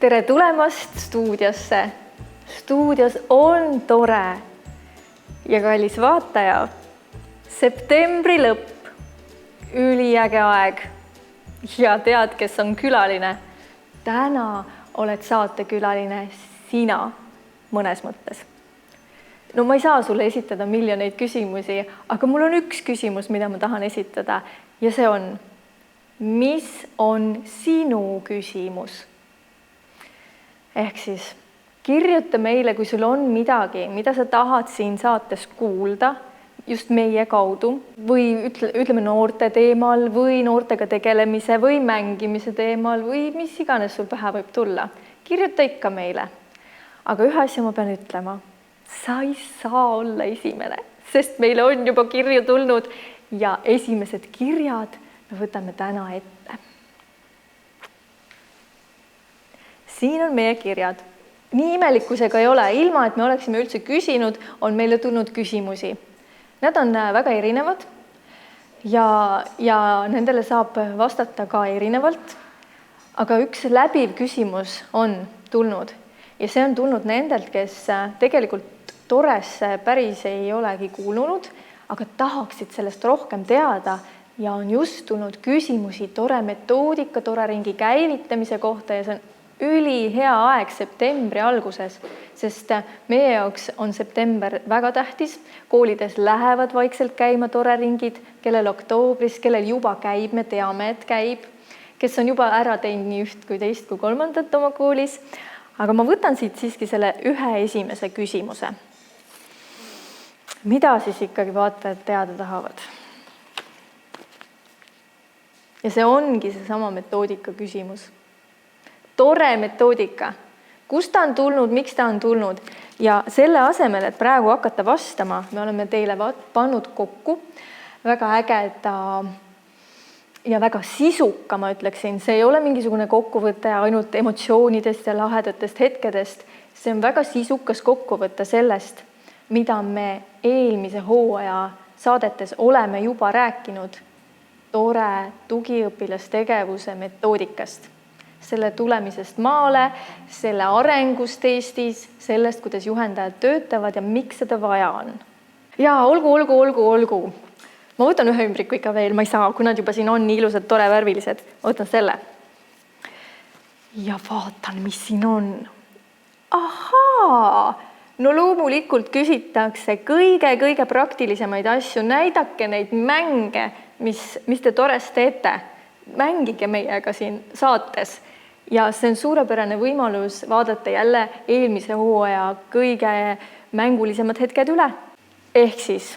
tere tulemast stuudiosse. Stuudios on tore ja kallis vaataja, septembri lõpp, üliäge aeg ja tead, kes on külaline? Täna oled saatekülaline sina mõnes mõttes. No ma ei saa sulle esitada miljoneid küsimusi, aga mul on üks küsimus, mida ma tahan esitada ja see on, mis on sinu küsimus? Ehk siis kirjuta meile, kui sul on midagi, mida sa tahad siin saates kuulda just meie kaudu või ütleme noorte teemal või noortega tegelemise või mängimise teemal või mis iganes sul pähe võib tulla. Kirjuta ikka meile. Aga ühe asja ma pean ütlema, sa ei saa olla esimene, sest meile on juba kirju tulnud ja esimesed kirjad me võtame täna ette. Siin on meie kirjad. Nii imelikkusega ei ole, ilma et me oleksime üldse küsinud, on meile tulnud küsimusi. Nad on väga erinevad ja nendele saab vastata ka erinevalt. Aga üks läbiv küsimus on tulnud ja see on tulnud nendelt, kes tegelikult Toresse päris ei olegi kuulunud, aga tahaksid sellest rohkem teada ja on just tulnud küsimusi Tore metoodika, Tore ringi käivitamise kohta ja see on ülihea aeg septembri alguses, sest meie jaoks on september väga tähtis. Koolides lähevad vaikselt käima Tore ringid, kellel oktoobris, kellel juba käib, me teame, et käib, kes on juba ära teinud nii üht kui teist kui kolmandat oma koolis. Aga ma võtan siit siiski selle ühe esimese küsimuse. Mida siis ikkagi vaatajad teada tahavad? Ja see ongi seesama metoodika küsimus. Tore metoodika. Kust ta on tulnud, miks ta on tulnud? Ja selle asemel, et praegu hakata vastama, me oleme teile pannud kokku väga ägeda ja väga sisuka, ma ütleksin. See ei ole mingisugune kokkuvõte ainult emotsioonidest ja lahedatest hetkedest. See on väga sisukas kokkuvõte sellest, mida me eelmise hooaja saadetes oleme juba rääkinud Tore tugiõpilastegevuse metoodikast. Selle tulemisest maale, selle arengust Eestis, sellest, kuidas juhendajad töötavad ja miks seda vaja on. Ja olgu. Ma võtan ühe ümbriku ikka veel, ma ei saa, kui nad juba siin on nii ilusad, tore värvilised. Võtan selle. Ja vaatan, mis siin on. Ahaa! No loomulikult küsitakse kõige praktilisemaid asju. Näidake neid mänge, mis te Tores teete. Mängige meiega siin saates ja see on suurepärane võimalus vaadata jälle eelmise hooaja kõige mängulisemad hetked üle. Ehk siis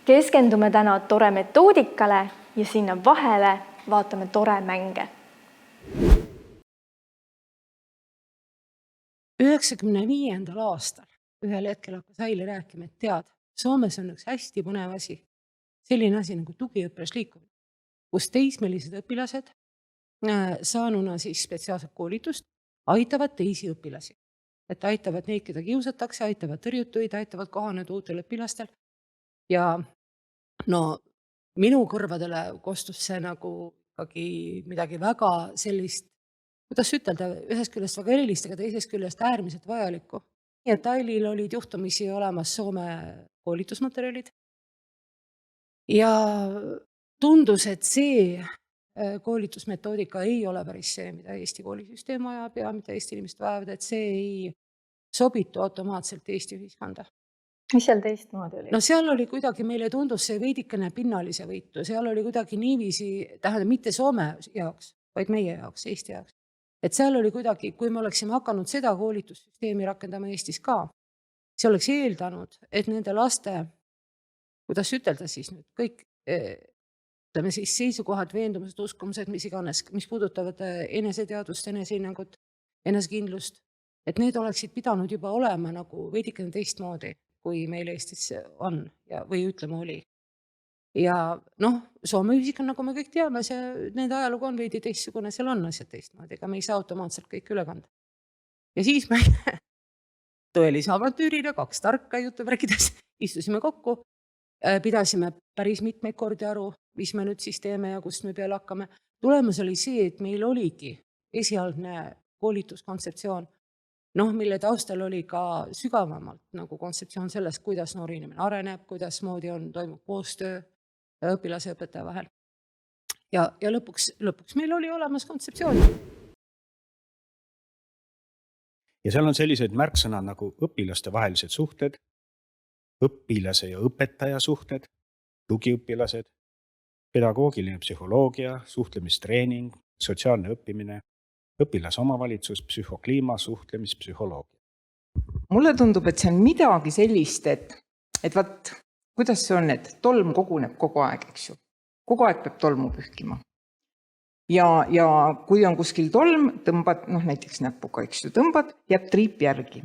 keskendume täna Tore metoodikale ja sinna vahele vaatame Tore mänge. 95. aastal ühel hetkel hakkas Aili rääkima, et tead, Soomes on üks hästi põnev asi, selline asi nagu tugiõpilasliikumine, kus teismelised õpilased saanuna siis spetsiaalset koolitust aitavad teisi õpilasi. Et aitavad neid, keda kiusatakse, aitavad tõrjutuid, aitavad kohaneda uutel õpilastel. Ja no minu kõrvadele kostus see nagu midagi väga sellist, kuidas ütelda, ühest küljest väga erilist, aga teisest küljest äärmiselt vajalikku. Nii et Ailil olid juhtumisi olemas Soome koolitusmaterjalid ja tundus, et see koolitusmetoodika ei ole päris see, mida Eesti koolisüsteem ajab ja mida Eesti inimesed vajavad, et see ei sobitu automaatselt Eesti ühiskonda. Mis seal teistmoodi oli? No seal oli kuidagi, meile tundus see veidikene pinnalise võitu, seal oli kuidagi niiviisi, tähendab mitte Soome jaoks, vaid meie jaoks, Eesti jaoks. Et seal oli kuidagi, kui me oleksime hakanud seda koolitussüsteemi rakendama Eestis ka, see oleks eeldanud, et nende laste, kuidas ütelda siis nüüd, kõik siis seisukohad, veendumused, uskumused, mis iganes, mis puudutavad eneseteadvust, enesehinnangut, enesekindlust, et need oleksid pidanud juba olema nagu veidikene teistmoodi, kui meil Eestis on või ütleme oli. Ja Soome ühiskond, nagu me kõik teame, nende ajalugu on veidi teistsugune, seal on asjad teistmoodi, ega me ei saa automaatselt kõik üle kanda. Ja siis me tõelise avantüürina 2 tarka jutuvärkides istusime kokku, pidasime päris mitmeid kordi aru, mis me nüüd siis teeme ja kust me peale hakkame. Tulemus oli see, et meil oligi esialgne koolituskontseptsioon, mille taustal oli ka sügavamalt nagu kontseptsioon sellest, kuidas noor inimene areneb, kuidasmoodi toimub koostöö õpilase ja õpetaja vahel. Ja lõpuks meil oli olemas kontseptsioon. Ja seal on sellised märksõnad nagu õpilaste vahelised suhted, õpilase ja õpetaja suhted, tugiõpilased, pedagoogiline psühholoogia, suhtlemistreening, sotsiaalne õppimine, õpilase omavalitsus, psühhokliima, suhtlemispsühholoogia. Mulle tundub, et see on midagi sellist, et vaat, kuidas see on, et tolm koguneb kogu aeg, eks ju. Kogu aeg peab tolmu pühkima. Ja kui on kuskil tolm, tõmbad, näiteks näpuga, eks ju, tõmbad, jääb triip järgi.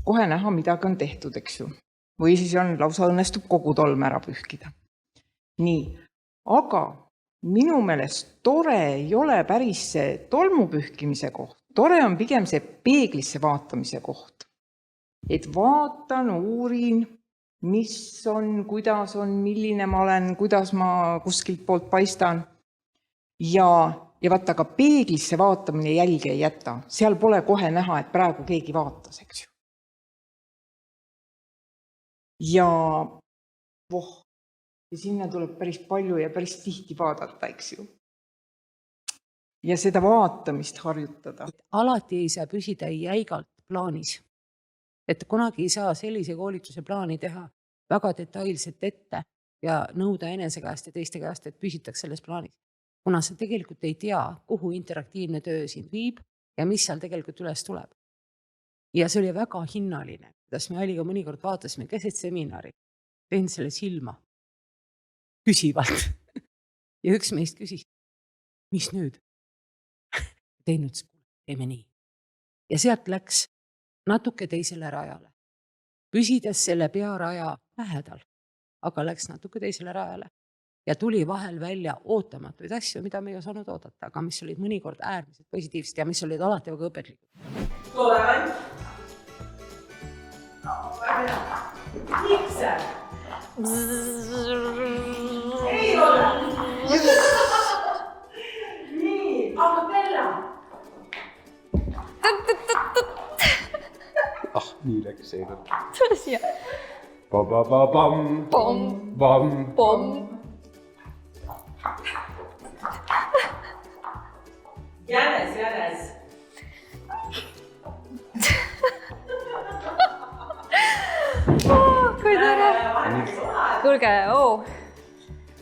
Kohe näha, midagi on tehtud, eks ju. Või siis lausa õnnestub kogu tolm ära pühkida. Nii, aga minu meelest tore ei ole päris see tolmu pühkimise koht. Tore on pigem see peeglisse vaatamise koht. Et vaatan, uurin, mis on, kuidas on, milline ma olen, kuidas ma kuskilt poolt paistan. Ja vaata, aga peeglisse vaatamine jälge ei jäta. Seal pole kohe näha, et praegu keegi vaatas, eks ju. Ja sinna tuleb päris palju ja päris tihti vaadata, eks ju. Ja seda vaatamist harjutada. Alati ei saa püsida jäigalt plaanis. Et kunagi ei saa sellise koolituse plaani teha väga detailselt ette ja nõuda enese käest ja teiste käest, et püsitaks selles plaanis. Kuna sa tegelikult ei tea, kuhu interaktiivne töö sind viib ja mis seal tegelikult üles tuleb. Ja see oli väga hinnaline, kuidas me Aliga mõnikord vaatasime keset seminari, teen selle silma küsivalt. Ja üks meist küsis, mis nüüd? Teine, teeme nii. Ja sealt läks natuke teisele rajale. Püsides selle pearaja lähedal, aga läks natuke teisele rajale. Ja tuli vahel välja ootamatuid asju, mida me ei osanud oodata, aga mis olid mõnikord äärmiselt positiivsed ja mis olid alati väga õpetlikud. Tule! Mikse! Ei ole! Nii, aga Bella! Nii läks see. Tule siia. Bam. Jänes. Kui tore. Kuulge,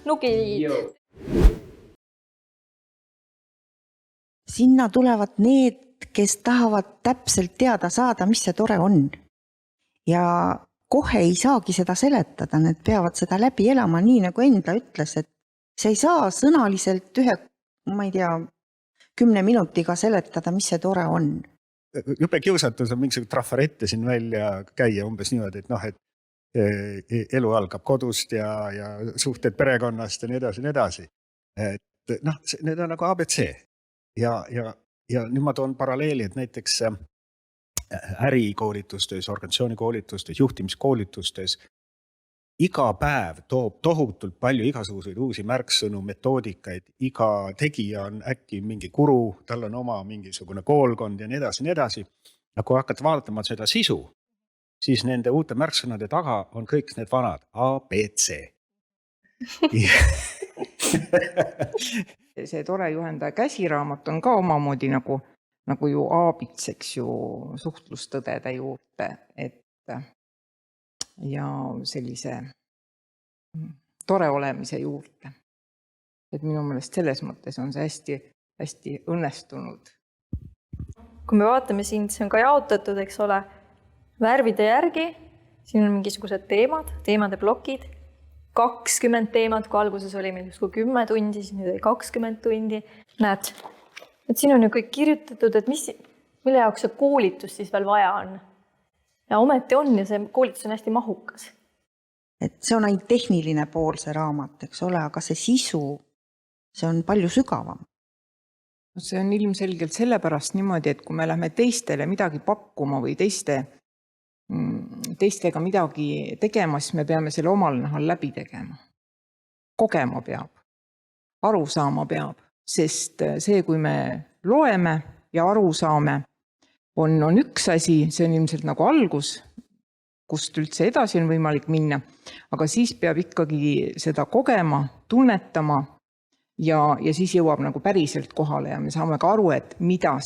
nugi. Sinna tulevad need, kes tahavad täpselt teada saada, mis see tore on. Ja kohe ei saagi seda seletada, need peavad seda läbi elama nii, nagu Endla ütles, et see ei saa sõnaliselt 10 minutiga seletada, mis see tore on. Jube kiusatus on mingisugune trafarette siin välja käia umbes niimoodi, et elu algab kodust ja suhted perekonnast ja nii edasi. Et need on nagu ABC. Ja nüüd ma toon paralleeli, et näiteks ärikoolitustes, organisatsioonikoolitustes, juhtimiskoolitustes iga päev toob tohutult palju igasuguseid uusi märksõnu, metoodikaid, iga tegija on äkki mingi guru, tal on oma mingisugune koolkond ja nii edasi. Ja kui hakkad vaatama seda sisu, siis nende uute märksõnade taga on kõik need vanad A, B, C. See tore juhendaja käsiraamat on ka omamoodi nagu ju aabits, eks ju, suhtlustõdede juurde, ja sellise tore olemise juurde. Et minu meelest selles mõttes on see hästi õnnestunud. Kui me vaatame siin, see on ka jaotatud, eks ole, värvide järgi, siin on mingisugused teemade plokid, 20 teemat, kui alguses oli meil 10 tundi, siis nüüd oli 20 tundi. Näed, et siin on ju kõik kirjutatud, et mille jaoks see koolitus siis veel vaja on. Ja ometi on ja see koolitus on hästi mahukas. Et see on ainult tehniline pool see raamat, eks ole, aga see sisu, see on palju sügavam. See on ilmselgelt sellepärast niimoodi, et kui me lähme teistele midagi pakkuma või teistega midagi tegema, siis me peame selle omal nahal läbi tegema. Kogema peab, aru saama peab, sest see, kui me loeme ja aru saame, on üks asi, see on ilmselt nagu algus, kust üldse edasi on võimalik minna, aga siis peab ikkagi seda kogema, tunnetama ja siis jõuab nagu päriselt kohale ja me saame ka aru, et mida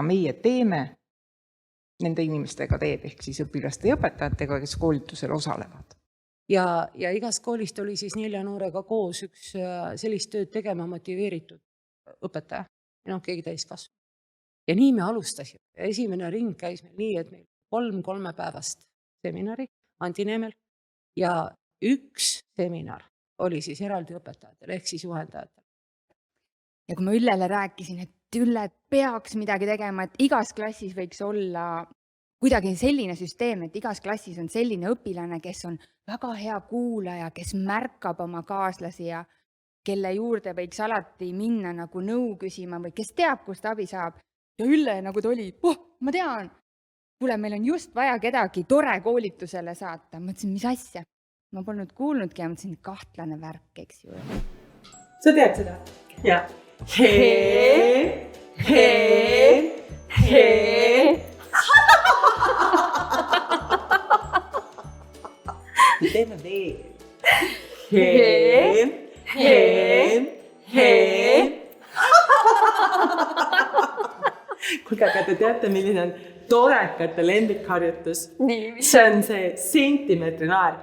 meie teeme, nende inimestega teeb, ehk siis õpilaste ja õpetajatega, kes koolitusel osalevad. Ja igast koolist oli siis 4 noorega koos üks sellist tööd tegema motiveeritud õpetaja, keegi täiskasvanud. Ja nii me alustasime. Esimene ring käis meil nii, et meil 3 3-päevast seminari Andi Neemel ja üks seminar oli siis eraldi õpetajatel ehk siis juhendajatele. Ja kui ma Üllele rääkisin, et Ülle peaks midagi tegema, et igas klassis võiks olla kuidagi selline süsteem, et igas klassis on selline õpilane, kes on väga hea kuulaja, kes märkab oma kaaslasi ja kelle juurde võiks alati minna nagu nõu küsima või kes teab, kust abi saab. Ja Ülle nagu ta oli, ma tean, kuule, meil on just vaja kedagi tore koolitusele saata. Ma mõtlesin, mis asja? Ma polnud kuulnudki ja mõtlesin, kahtlane värk, eks ju. Sa tead seda? Jaa. Teeme veel. Kuulge, aga te teate, milline on torekate lembikharjutus? See on see sentimeetri naer.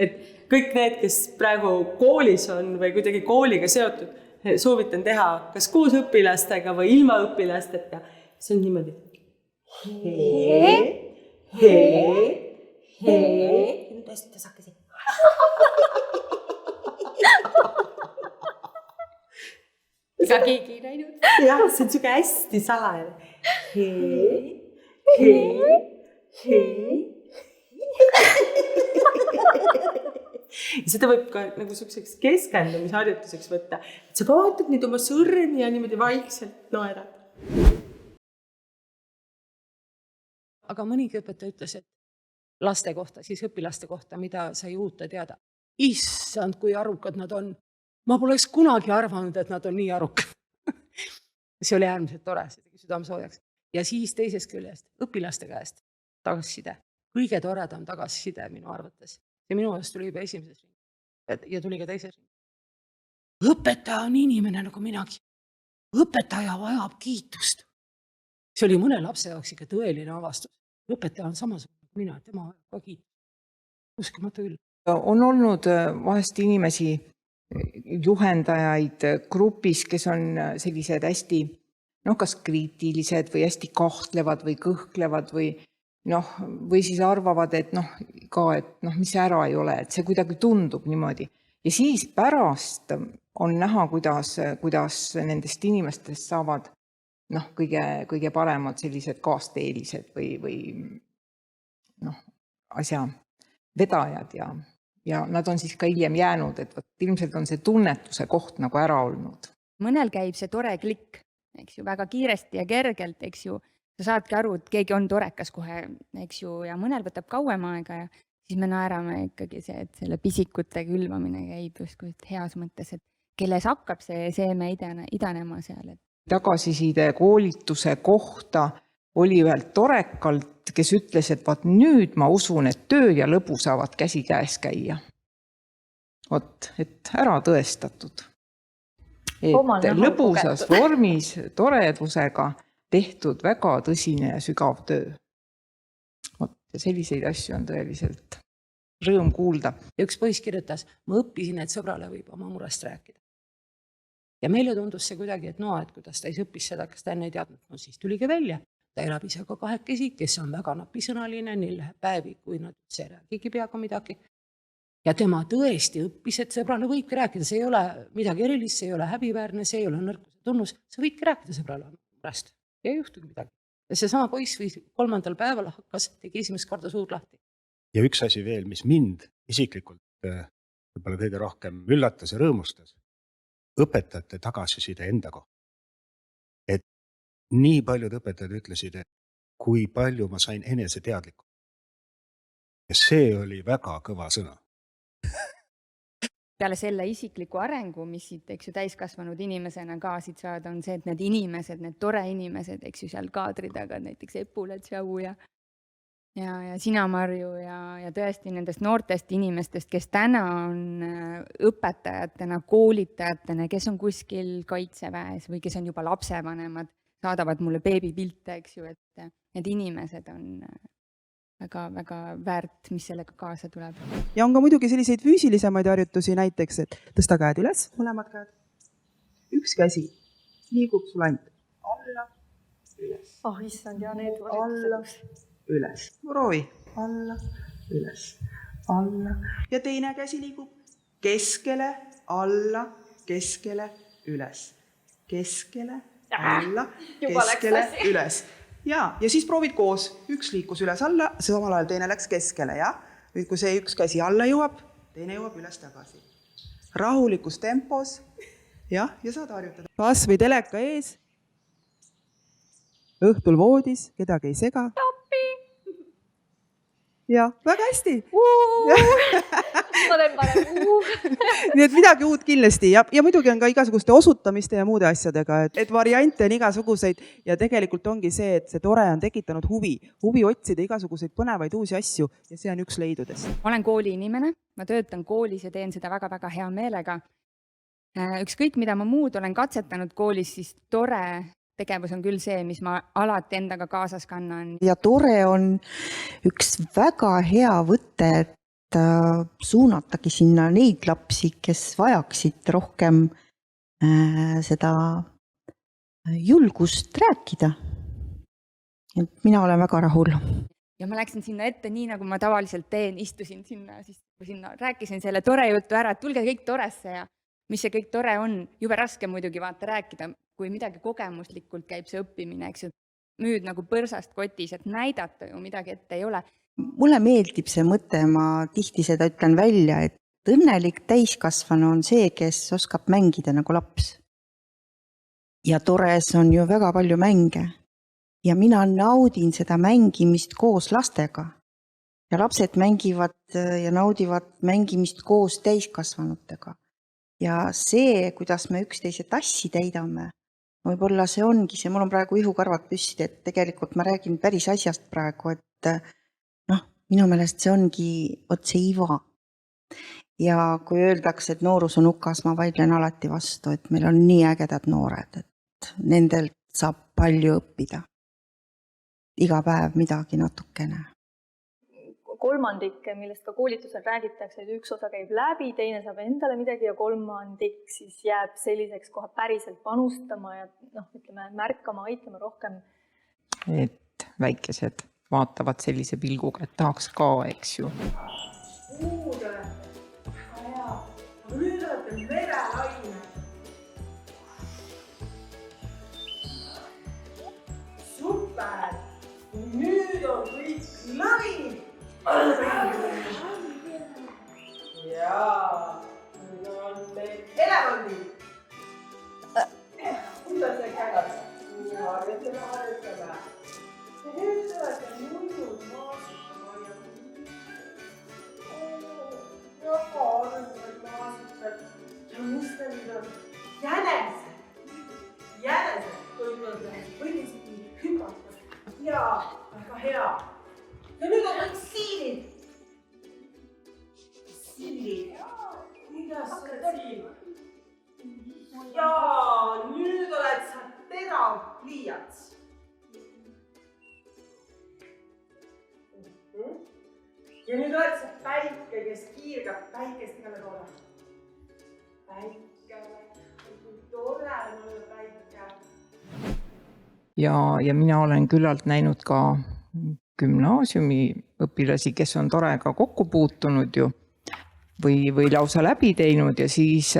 Et kõik need, kes praegu koolis on või kuidagi kooliga seotud, soovitan teha kas koos õpilastega või ilma õpilasteta. See on niimoodi. Nüüd hästi tasakesi. Ega keegi ei näinud. Jah, see on siuke hästi salajane. Seda võib ka nagu selliseks keskendumisharjutuseks võtta. Et sa vaatad nüüd oma sõrmi ja niimoodi vaikselt naerad. Aga mõnigi õpetaja ütles, et laste kohta, siis õpilaste kohta, mida sai uute teada. Issand, kui arukad nad on. Ma poleks kunagi arvanud, et nad on nii arukad. See oli äärmiselt tore, see tegi südamesoojaks. Ja siis teisest küljest, õpilaste käest tagasiside. Kõige toredam tagasiside minu arvates. See minu ajast tuli juba esimeses ring ja tuli ka teises ring. Õpetaja on inimene nagu minagi. Õpetaja vajab kiitust. See oli mõne lapse jaoks ikka tõeline avastus. Õpetaja on samasugune kui mina, tema vajab ka kiitust. Uskumatu küll. On olnud vahest inimesi, juhendajaid grupis, kes on sellised hästi, kas kriitilised või hästi kahtlevad või kõhklevad või siis arvavad, et mis ära ei ole, et see kuidagi tundub niimoodi. Ja siis pärast on näha, kuidas nendest inimestest saavad kõige paremad sellised kaasteelised või asja vedajad ja nad on siis ka hiljem jäänud, et ilmselt on see tunnetuse koht nagu ära olnud. Mõnel käib see tore klikk, eks ju, väga kiiresti ja kergelt, eks ju. Sa saadki aru, et keegi on torekas kohe, eks ju, ja mõnel võtab kauem aega ja siis me naerame ikkagi see, et selle pisikute külvamine käib justkui heas mõttes, et kelles hakkab see seeme idanema seal. Tagasiside koolituse kohta oli ühelt torekalt, kes ütles, et nüüd ma usun, et töö ja lõbu saavad käsi käes käia. Et ära tõestatud. Et lõbusas vormis, toredusega tehtud väga tõsine ja sügav töö. Ja selliseid asju on tõeliselt rõõm kuulda. Ja üks poiss kirjutas, ma õppisin, et sõbrale võib oma murest rääkida. Ja meile tundus see kuidagi, et kuidas ta õppis seda, kas ta enne ei teadnud. Siis tuligi välja. Ta elab ise ka 2, kes on väga napisõnaline, neil läheb päevi, kui nad üldse ei räägigi peaaegu midagi. Ja tema tõesti õppis, et sõbrale võibki rääkida. See ei ole midagi erilist, see ei ole häbiväärne, see ei ole nõrkuse tunnus. Sa võidki rääkida sõbrale murest. Ja ei juhtugi midagi. Ja see sama poiss 3. päeval tegi esimest korda suur lahti. Ja üks asi veel, mis mind isiklikult võib-olla kõige rohkem üllatas ja rõõmustas, õpetajate tagasiside enda kohta. Et nii paljud õpetajad ütlesid, et kui palju ma sain eneseteadlikult. Ja see oli väga kõva sõna. peale selle isikliku arengu, mis siit, eks ju, täiskasvanud inimesena ka siit saada, on see, et need inimesed, need tore inimesed, eks ju, seal kaadri taga, näiteks Epula Tšau ja sina, Marju, ja tõesti nendest noortest inimestest, kes täna on õpetajatena, koolitajatena, kes on kuskil kaitseväes või kes on juba lapsevanemad, saadavad mulle beebipilte, eks ju, et need inimesed on väga väärt, mis sellega kaasa tuleb. Ja on ka muidugi selliseid füüsilisemaid harjutusi, näiteks, et tõsta käed üles, mõlemad käed. Üks käsi liigub sul ainult alla, üles. Issand, ja need alla, üles. Proovi. Alla, üles, alla. Ja teine käsi liigub keskele, alla, keskele, üles. Keskele, alla, keskele, üles. Ja siis proovid koos. Üks liikus üles alla, samal ajal teine läks keskele, ja? Nüüd, kui see üks käsi alla jõuab, teine jõuab üles tagasi. Rahulikus tempos, ja saad harjutada. Kas või teleka ees, õhtul voodis, kedagi ei sega. Ja, väga hästi. Ma teen parem. Nii et midagi uut kindlasti ja muidugi on ka igasuguste osutamiste ja muude asjadega, et variante on igasuguseid ja tegelikult ongi see, et see tore on tekitanud huvi otsida igasuguseid põnevaid uusi asju ja see on üks leidudest. Ma olen kooliinimene, ma töötan koolis ja teen seda väga-väga hea meelega. Ükskõik, mida ma muud olen katsetanud koolis, siis tore tegevus on küll see, mis ma alati endaga kaasas kannan. Ja tore on üks väga hea võte, et suunatagi sinna neid lapsi, kes vajaksid rohkem seda julgust rääkida. Mina olen väga rahul. Ja ma läksin sinna ette nii, nagu ma tavaliselt teen, istusin sinna, rääkisin selle tore jutu ära, et tulge kõik toresse ja mis see kõik tore on, jube raske muidugi vaata rääkida, kui midagi kogemuslikult käib see õppimine, eks ju, müüd nagu põrsast kotis, et näidata ju midagi ette ei ole. Mulle meeldib see mõte, ma tihti seda ütlen välja, et õnnelik täiskasvanu on see, kes oskab mängida nagu laps. Ja tores on ju väga palju mänge. Ja mina naudin seda mängimist koos lastega. Ja lapsed mängivad ja naudivad mängimist koos täiskasvanutega. Ja see, kuidas me üksteise tassi täidame, võib-olla see ongi see, mul on praegu ihukarvad püsti, et tegelikult ma räägin päris asjast praegu, et minu meelest see ongi otse iva. Ja kui öeldakse, et noorus on hukas, ma vaidlen alati vastu, et meil on nii ägedad noored, et nendelt saab palju õppida. Iga päev midagi natukene. Kolmandik, millest ka koolitusel räägitakse, et üks osa käib läbi, teine saab endale midagi ja kolmandik siis jääb selliseks kohe päriselt panustama ja ütleme, märkama, aitama rohkem. Et väikesed vaatavad sellise pilguga, et tahaks ka, eks ju. Uude, hea, nüüd olete merelaine. Super, nüüd on kõik lõvi. Jaa, nüüd on meil elevandid. Kuidas see kägad? Harjutame. Ja nüüd olete muinud maasikama ja arved maasikad. Ja mis ta nüüd on? Jänesed. Jänesed. Võidisigi hüpata. Jaa, väga hea. Ja nüüd on kõik siilid. Siilid. Kuidas sa siilid? Jaa, nüüd oled sa terav pliiats. Ja nüüd oled sa päike, kes kiirgab päikest igale toole. Päike, kui tore on olla päike. Ja mina olen küllalt näinud ka gümnaasiumi õpilasi, kes on torega kokku puutunud ju või lausa läbi teinud ja siis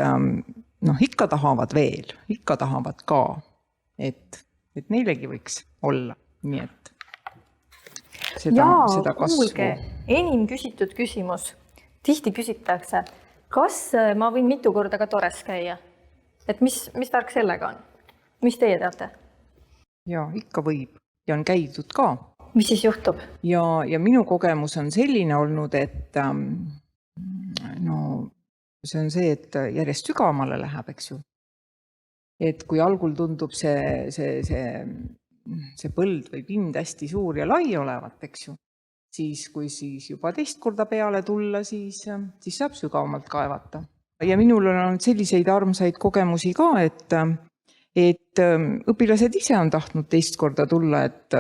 ikka tahavad veel, ikka tahavad ka, et neilegi võiks olla, nii et seda kasvu. Kuulge, enim küsitud küsimus. Tihti küsitakse, kas ma võin mitu korda ka tores käia? Et mis värk sellega on? Mis teie teate? Ja ikka võib ja on käidud ka. Mis siis juhtub? Ja minu kogemus on selline olnud, et see on see, et järjest sügavamale läheb, eks ju. Et kui algul tundub see põld või pind hästi suur ja lai olevat, eks ju, siis kui siis juba teist korda peale tulla, siis saab sügavamalt kaevata. Ja minul on olnud selliseid armsaid kogemusi ka, et õpilased ise on tahtnud teist korda tulla, et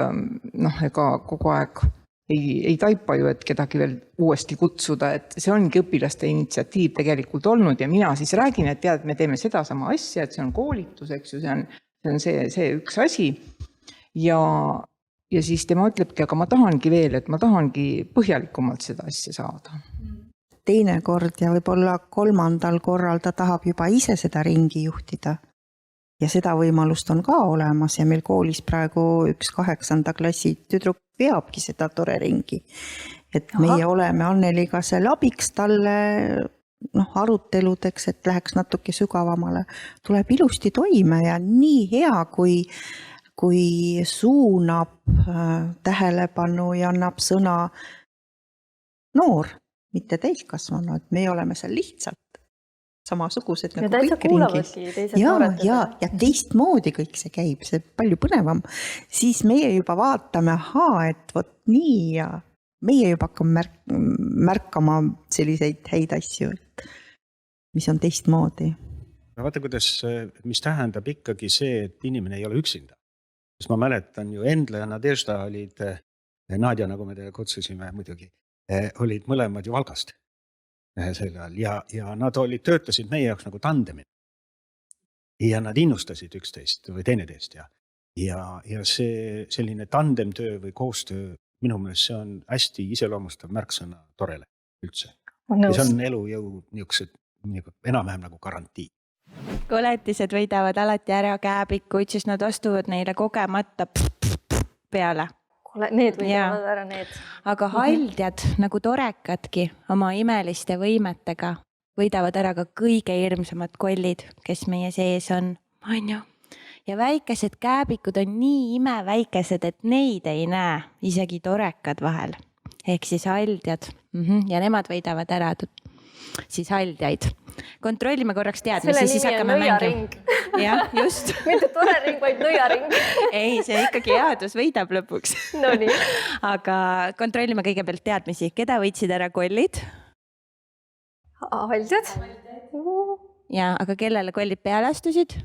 ega kogu aeg ei taipa ju, et kedagi veel uuesti kutsuda, et see ongi õpilaste initsiatiiv tegelikult olnud ja mina siis räägin, et tead, me teeme seda sama asja, et see on koolitus, eks ju, see on see üks asi ja siis tema ütlebki, aga ma tahangi veel, et ma tahangi põhjalikumalt seda asja saada. Teine kord ja võib-olla 3. korral ta tahab juba ise seda ringi juhtida. Ja seda võimalust on ka olemas ja meil koolis praegu üks 8. klassi tüdruk veabki seda tore ringi. Et meie oleme Anneliga seal abiks talle aruteludeks, et läheks natuke sügavamale. Tuleb ilusti toime ja nii hea, kui suunab tähelepanu ja annab sõna noor, mitte täiskasvanu, et me oleme seal lihtsalt samasugused nagu kõik ringid. Ja teistmoodi kõik see käib, see palju põnevam. Siis meie juba vaatame, et vot nii ja meie juba hakkame märkama selliseid häid asju, mis on teistmoodi. Vaata, mis tähendab ikkagi see, et inimene ei ole üksinda. Sest ma mäletan ju Endla ja Nadežda olid, Nadja, nagu me teile kutsusime muidugi, olid mõlemad ju Valgast. Ja nad töötasid meie jaoks nagu tandemid. Ja nad innustasid üksteist või teineteist. Ja see selline tandemtöö või koostöö, minu meelest see on hästi iseloomustav märksõna torele üldse. Ja see on elujõu enam-vähem nagu garantii. Koletised võidavad alati ära kääbikuid, siis nad astuvad neile kogemata peale. Need võidavad ära need. Aga haldjad, nagu torekadki oma imeliste võimetega, võidavad ära ka kõige hirmsamad kollid, kes meie sees on. Ja väikesed kääbikud on nii imeväikesed, et neid ei näe, isegi torekad vahel. Ehk siis haldjad. Ja nemad võidavad ära siis haldjaid. Kontrollime korraks teadmisi, siis hakkame mängima. Jah, just. Mitte tore ring, vaid nõiaring. Ei, see ikkagi headus võidab lõpuks. No nii. Aga kontrollime kõigepealt teadmisi. Keda võitsid ära kollid? Haldjad. Ja, aga kellele kollid peale astusid?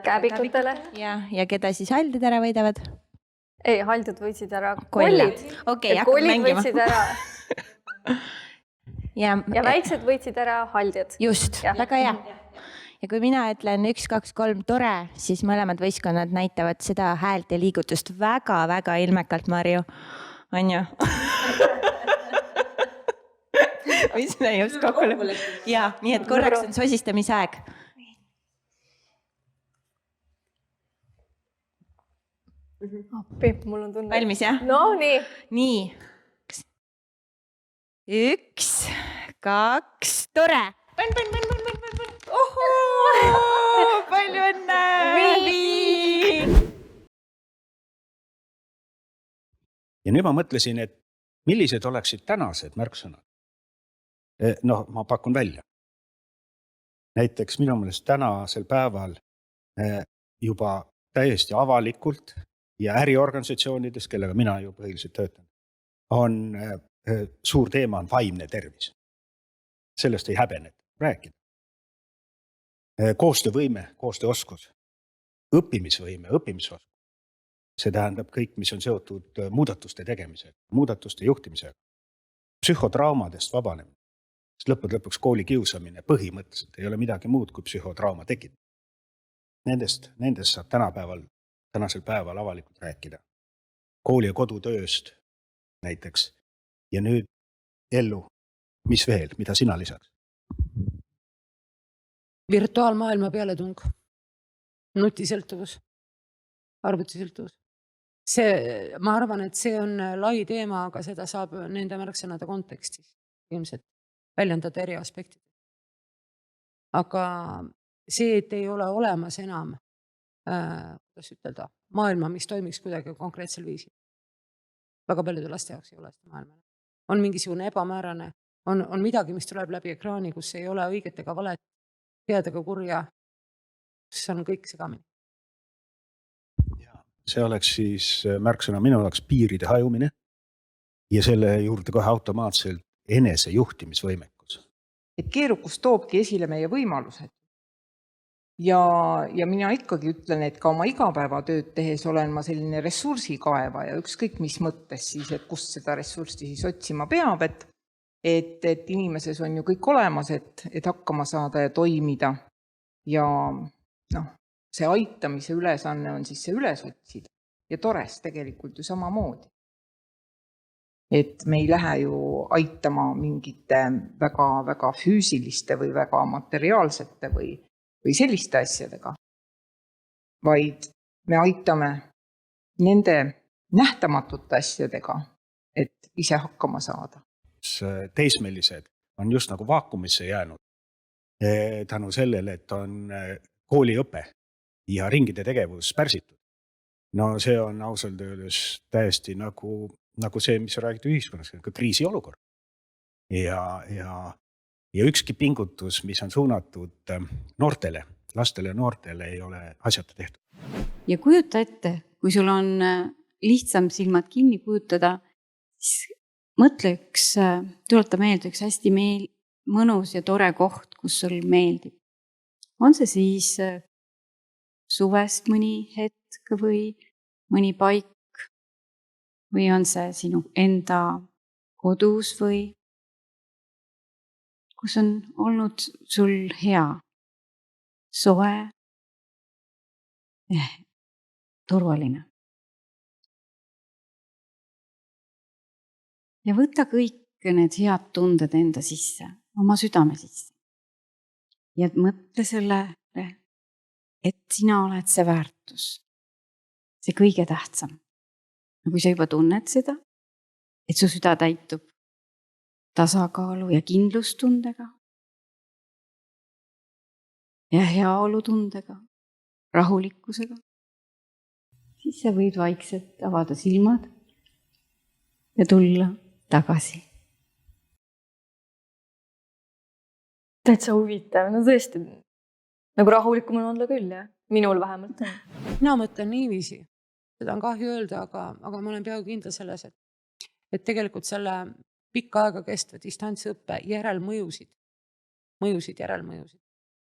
Kääbikutele. Ja keda siis haldjad ära võidavad? Ei, haldjad võitsid ära kollid. Okei, hakkame mängima. Kollid võitsid ära... Ja väiksed võitsid ära haldjad. Just, väga hea. Ja kui mina ütlen 1, 2, 3 tore, siis mõlemad võistkonnad näitavad seda häält ja liigutust väga-väga ilmekalt, Marju. On ju? Mis me just kokku lõpule? Ja, nii et korraks on sosistamise aeg. Appi, mul on tunne. Valmis, jah? No nii. Nii. 1, 2, tore! Ohoo! Palju õnne! Ja nüüd ma mõtlesin, et millised oleksid tänased märksõnad? Ma pakun välja. Näiteks minu meelest tänasel päeval juba täiesti avalikult ja äriorganisatsioonides, kellega mina ju põhiliselt töötan, on suur teema on vaimne tervis. Sellest ei häbene rääkida. Koostöövõime, koostööoskus, õppimisvõime, õppimisoskus. See tähendab kõik, mis on seotud muudatuste tegemisega, muudatuste juhtimisega, psühhotraumadest vabanemine. Sest lõpuks kooli kiusamine põhimõtteliselt ei ole midagi muud kui psühhotrauma tekitada. Nendest saab tänasel päeval avalikult rääkida. Kooli ja kodutööst näiteks. Ja nüüd Ellu, mis veel, mida sina lisaks? Virtuaalmaailma pealetung, nutisõltuvus, arvutisõltuvus. Ma arvan, et see on lai teema, aga seda saab nende märksõnade kontekstis ilmselt väljendada eri aspektid. Aga see, et ei ole olemas enam maailma, mis toimiks kuidagi konkreetsel viisil. Väga paljude laste jaoks ei ole seda maailma. On mingisugune ebamäärane on midagi, mis tuleb läbi ekraani, kus ei ole õiget ega valet, head ega kurja, kus on kõik segamini. See oleks siis märksõna minu jaoks piiride hajumine ja selle juurde kohe automaatselt enesejuhtimisvõimekus. Et keerukus toobki esile meie võimalused. Ja mina ikkagi ütlen, et ka oma igapäevatööd tehes olen ma selline ressursikaevaja, ükskõik mis mõttes siis, et kust seda ressurssi siis otsima peab, et inimeses on ju kõik olemas, et hakkama saada ja toimida. Ja see aitamise ülesanne on siis see üles otsida ja tores tegelikult ju samamoodi. Et me ei lähe ju aitama mingite väga füüsiliste või väga materiaalsete või selliste asjadega, vaid me aitame nende nähtamatute asjadega, et ise hakkama saada. Teismelised on just nagu vaakumisse jäänud tänu sellele, et on kooliõpe ja ringide tegevus pärsitud. No see on ausalt öeldes täiesti nagu see, mis räägid ühiskonnas, ka kriisiolukord. Ja ükski pingutus, mis on suunatud noortele, lastele ja noortele ei ole asjata tehtud. Ja kujuta ette, kui sul on lihtsam silmad kinni kujutada, siis mõtle tuleta meelde üks hästi mõnus ja tore koht, kus sul meeldib. On see siis suvest mõni hetk või mõni paik või on see sinu enda kodus või kus on olnud sul hea, soe, turvaline. Ja võta kõik need head tunded enda sisse, oma südame sisse. Ja mõtle sellele, et sina oled see väärtus, see kõige tähtsam. Ja kui sa juba tunned seda, et su süda täitub tasakaalu ja kindlustundega ja heaolutundega, rahulikkusega, siis sa võid vaikselt avada silmad ja tulla tagasi. Täitsa huvitav, no tõesti, nagu rahulikum on olla küll, jah. Minul vähemalt on. Mina mõtlen niiviisi, seda on kahju öelda, aga ma olen peaaegu kindla selles, et tegelikult selle pikka aega kestva distantsõppe järelmõjusid,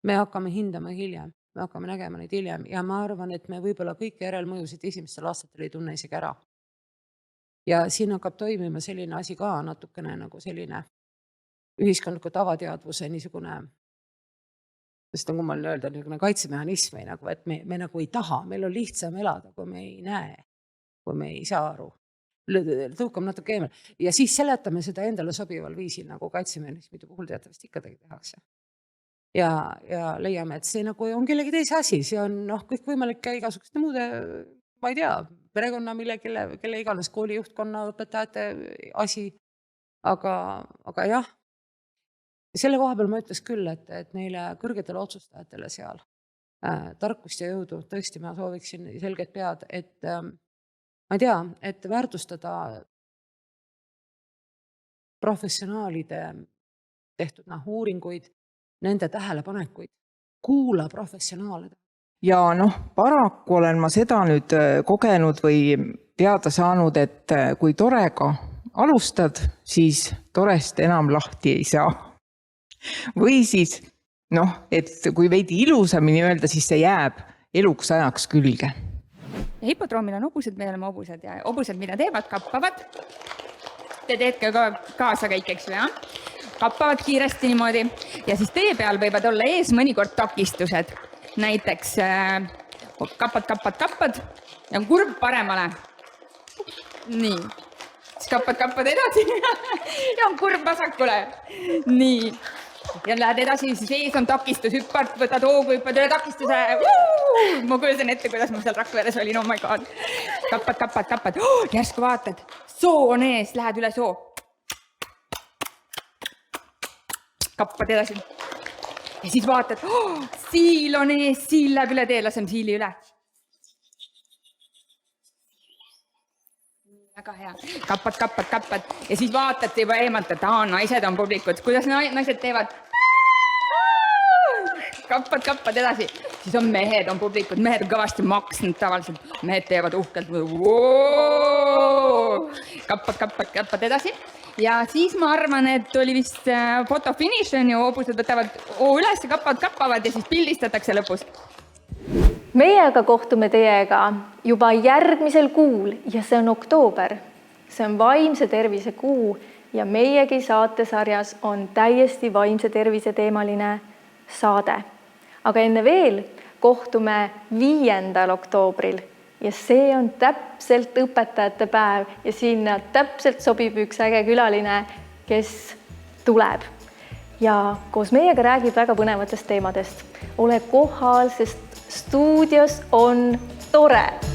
me hakkame hindama hiljem, me hakkame nägema neid hiljem ja ma arvan, et me võib-olla kõiki järelmõjusid esimestel aastatel ei tunne isegi ära. Ja siin hakkab toimima selline asi ka natukene nagu selline ühiskondliku tavateadvuse niisugune, sest on kummaline öelda, niisugune kaitsemehhanism, et me nagu ei taha, meil on lihtsam elada, kui me ei näe, kui me ei saa aru. Tõukam natuke eemel. Ja siis seletame seda endale sobival viisil, nagu kaitsemehhanismide puhul teatavasti ikka tehakse. Ja leiame, et see nagu on kellegi teise asi, see on kõik võimalik igasuguste muude, ma ei tea, perekonna, kelle iganes koolijuhtkonna, õpetajate asi, aga jah, selle koha peal ma ütles küll, et neile kõrgetele otsustajatele seal tarkust ja jõudu, tõesti ma sooviksin selget pead, et ma ei tea, et väärtustada professionaalide tehtud uuringuid, nende tähelepanekuid, kuula professionaale. Ja paraku olen ma seda nüüd kogenud või teada saanud, et kui torega alustad, siis torest enam lahti ei saa. Või siis, et kui veidi ilusamini öelda, siis see jääb eluks ajaks külge. Ja hipodroomil on hobused, meil oleme hobused ja hobused, mida teevad, kappavad. Te teedke ka kaasa kõik, eks ju, jah? Kappavad kiiresti niimoodi ja siis tee peal võivad olla ees mõnikord takistused. Näiteks kappad ja kurv paremale. Nii. Siis kappad edasi ja on kurv vasakule. Nii. Ja lähed edasi, siis ees on takistus, hüppad, võtad hoogu, hüppad üle takistuse. Ma kujutan ette, kuidas ma seal Rakveres olin, oh my god. Kappad. Järsku vaatad, soo on ees, lähed üle soo. Kappad edasi. Ja siis vaatad, siil on ees, siil läheb üle tee, laseme siili üle. väga hea. Kappad ja siis vaatate juba eemalt, et naised on publikud. Kuidas naised teevad? Kappad edasi. Siis on mehed on publikud. Mehed on kõvasti maksnud tavaliselt. Mehed teevad uhkelt. Kappad edasi. Ja siis ma arvan, et oli vist fotofiniš on ju, hoobused võtavad üles, kappavad ja siis pildistatakse lõpus. Meie aga kohtume teiega juba järgmisel kuul ja see on oktoober. See on vaimse tervise kuu ja meiegi saatesarjas on täiesti vaimse tervise teemaline saade. Aga enne veel kohtume 5. oktoobril ja see on täpselt õpetajate päev ja sinna täpselt sobib üks äge külaline, kes tuleb. Ja koos meiega räägib väga põnevatest teemadest. Ole kohal, sest stuudios on tore.